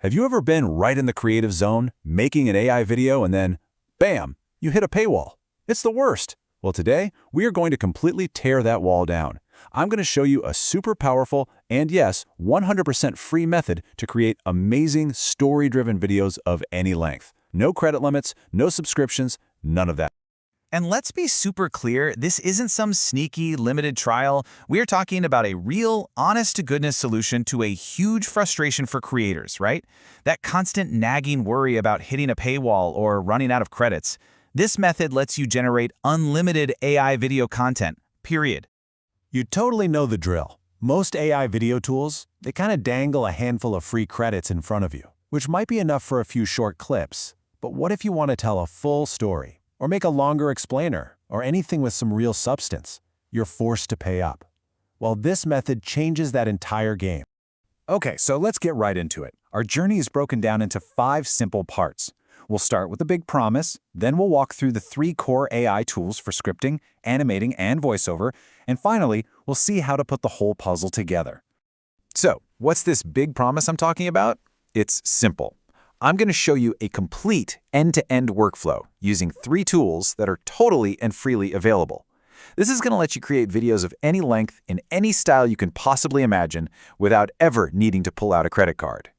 Have you ever been right in the creative zone, making an AI video and then, bam, you hit a paywall? It's the worst. Well, today, we are going to completely tear that wall down. I'm going to show you a super powerful and yes, 100% free method to create amazing story-driven videos of any length. No credit limits, no subscriptions, none of that. And let's be super clear, this isn't some sneaky, limited trial. We're talking about a real, honest-to-goodness solution to a huge frustration for creators, right? That constant nagging worry about hitting a paywall or running out of credits. This method lets you generate unlimited AI video content, period. You totally know the drill. Most AI video tools, they kind of dangle a handful of free credits in front of you, which might be enough for a few short clips. But what if you want to tell a full story? Or make a longer explainer, or anything with some real substance? You're forced to pay up. Well, this method changes that entire game. Okay, so let's get right into it. Our journey is broken down into 5 simple parts. We'll start with a big promise, then we'll walk through the 3 core AI tools for scripting, animating, and voiceover, and finally, we'll see how to put the whole puzzle together. So, what's this big promise I'm talking about? It's simple. I'm going to show you a complete end-to-end workflow using 3 tools that are totally and freely available. This is going to let you create videos of any length in any style you can possibly imagine without ever needing to pull out a credit card.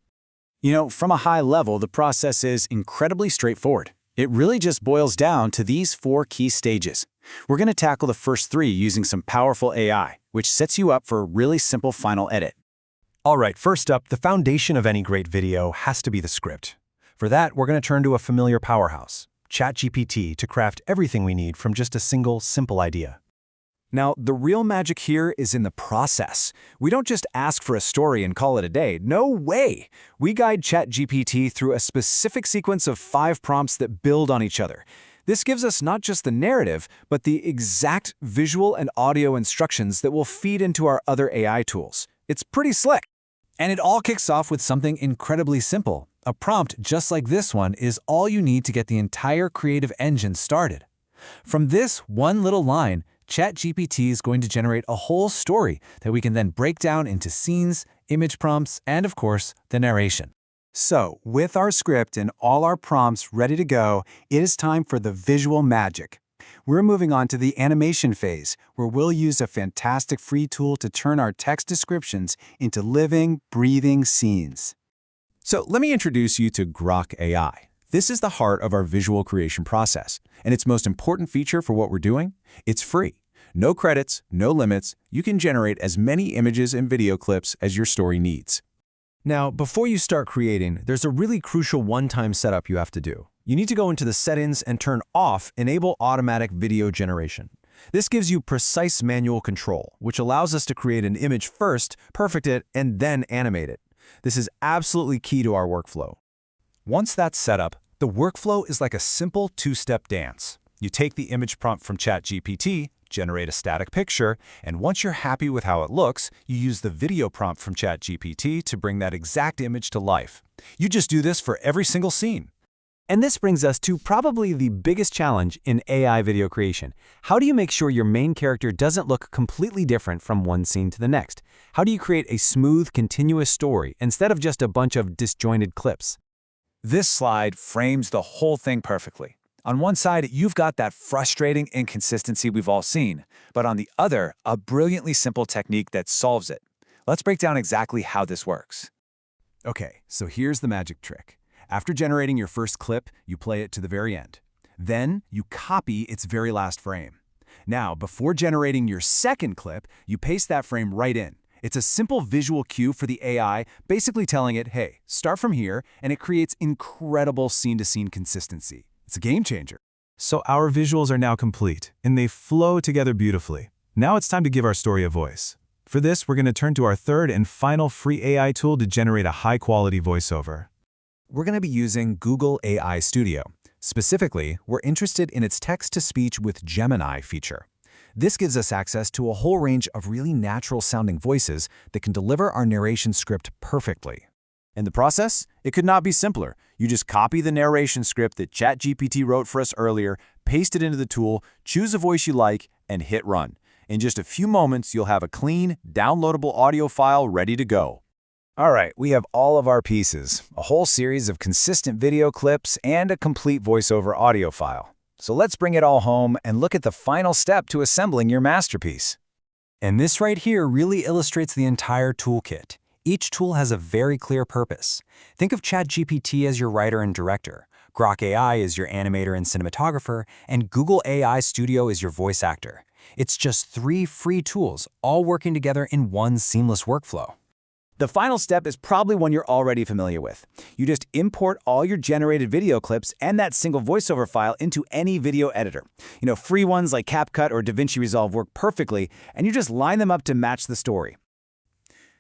You know, from a high level, the process is incredibly straightforward. It really just boils down to these 4 key stages. We're going to tackle the first 3 using some powerful AI, which sets you up for a really simple final edit. All right, first up, the foundation of any great video has to be the script. For that, we're going to turn to a familiar powerhouse, ChatGPT, to craft everything we need from just a single, simple idea. Now, the real magic here is in the process. We don't just ask for a story and call it a day. No way! We guide ChatGPT through a specific sequence of 5 prompts that build on each other. This gives us not just the narrative, but the exact visual and audio instructions that will feed into our other AI tools. It's pretty slick. And it all kicks off with something incredibly simple. A prompt just like this one is all you need to get the entire creative engine started. From this one little line, ChatGPT is going to generate a whole story that we can then break down into scenes, image prompts, and of course, the narration. So, with our script and all our prompts ready to go, it is time for the visual magic. We're moving on to the animation phase, where we'll use a fantastic free tool to turn our text descriptions into living, breathing scenes. So let me introduce you to Grok AI. This is the heart of our visual creation process, and its most important feature for what we're doing, it's free. No credits, no limits, you can generate as many images and video clips as your story needs. Now, before you start creating, there's a really crucial one-time setup you have to do. You need to go into the settings and turn off Enable Automatic Video Generation. This gives you precise manual control, which allows us to create an image first, perfect it, and then animate it. This is absolutely key to our workflow. Once that's set up, the workflow is like a simple 2-step dance. You take the image prompt from ChatGPT, generate a static picture, and once you're happy with how it looks, you use the video prompt from ChatGPT to bring that exact image to life. You just do this for every single scene. And this brings us to probably the biggest challenge in AI video creation. How do you make sure your main character doesn't look completely different from one scene to the next? How do you create a smooth, continuous story instead of just a bunch of disjointed clips? This slide frames the whole thing perfectly. On one side, you've got that frustrating inconsistency we've all seen, but on the other, a brilliantly simple technique that solves it. Let's break down exactly how this works. Okay, so here's the magic trick. After generating your first clip, you play it to the very end. Then, you copy its very last frame. Now, before generating your second clip, you paste that frame right in. It's a simple visual cue for the AI, basically telling it, hey, start from here, and it creates incredible scene-to-scene consistency. It's a game changer. So our visuals are now complete, and they flow together beautifully. Now it's time to give our story a voice. For this, we're going to turn to our third and final free AI tool to generate a high-quality voiceover. We're going to be using Google AI Studio. Specifically, we're interested in its text-to-speech with Gemini feature. This gives us access to a whole range of really natural-sounding voices that can deliver our narration script perfectly. In the process, it could not be simpler. You just copy the narration script that ChatGPT wrote for us earlier, paste it into the tool, choose a voice you like, and hit run. In just a few moments, you'll have a clean, downloadable audio file ready to go. All right, we have all of our pieces, a whole series of consistent video clips and a complete voiceover audio file. So let's bring it all home and look at the final step to assembling your masterpiece. And this right here really illustrates the entire toolkit. Each tool has a very clear purpose. Think of ChatGPT as your writer and director, Grok AI as your animator and cinematographer, and Google AI Studio as your voice actor. It's just 3 free tools, all working together in one seamless workflow. The final step is probably one you're already familiar with. You just import all your generated video clips and that single voiceover file into any video editor. Free ones like CapCut or DaVinci Resolve work perfectly, and you just line them up to match the story.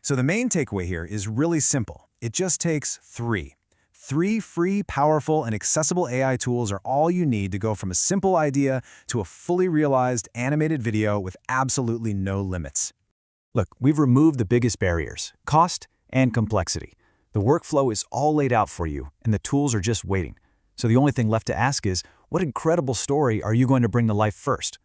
So the main takeaway here is really simple. It just takes 3. 3 free, powerful, and accessible AI tools are all you need to go from a simple idea to a fully realized animated video with absolutely no limits. Look, we've removed the biggest barriers, cost and complexity. The workflow is all laid out for you, and the tools are just waiting. So the only thing left to ask is, what incredible story are you going to bring to life first?